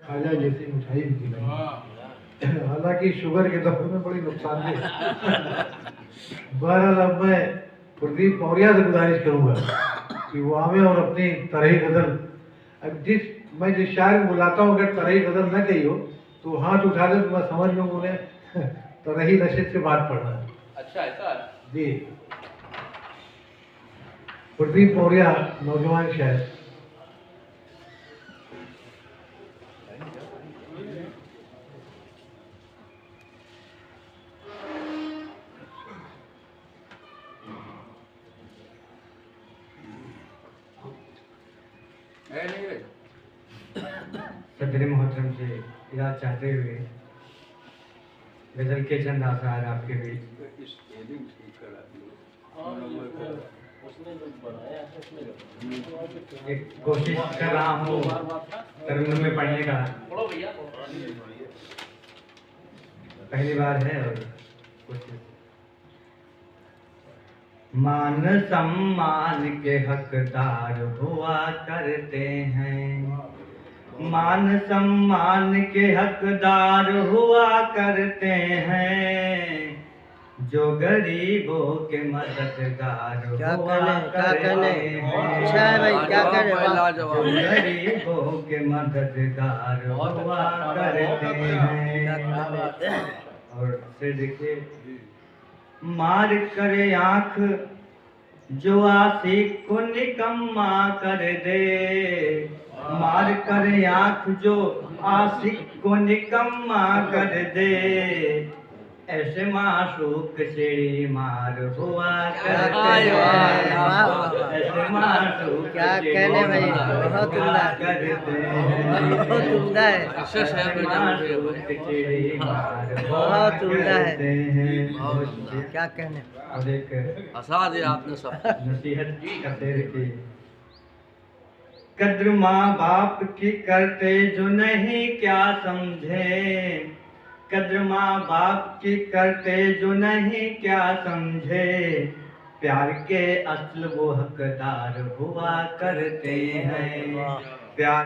खाजा जैसी मिठाई भी खिलाई। हालांकि शुगर के दौर में बड़ी नुकसानदेह। बहरहाल अब मैं प्रदीप मौर्य से गुजारिश करूंगा कि वो आवे और अपनी तरही गजल, मैं जिस शायर को बुलाता हूँ अगर तरही गजल न कही हो तो हाथ उठा दे तो मैं समझ लूँ उन्हें तरही नशे से बात पढ़ना है। अच्छा ऐसा जी, प्रदीप मौर्य नौजवान शायर। सदर मोहतरम से याद चाहते हुए गजल के चंद आसार आपके बीच। एक कोशिश कर रहा हूँ तरन्नुम में पढ़ने का, पहली बार है और कोशिश। मान सम्मान के हकदार हुआ करते हैं, मान सम्मान के हकदार हुआ करते हैं, जो गरीबों के मददगार हुआ करते हैं, जो गरीबों के मददगार हुआ करते हैं। और फिर देखिए, मार कर आँख जो आशिक को निकम्मा कर दे, मार कर आँख जो आशिक को निकम्मा कर दे, ऐसे माशूक से मार हुआ करते हैं, ऐसे माशूक क्या कहने भाई, बहुत उम्दा करते हैं, बहुत उम्दा है, बहुत उम्दा है, क्या कहने। और एक हंसा दिया आपने सब। नसीहत करते रहिए, कद्र माँ बाप की करते जो नहीं क्या समझे, कद्र माँ बाप की करते जो नहीं क्या समझे, प्यार के असल वो हकदार हुआ करते हैं, प्यार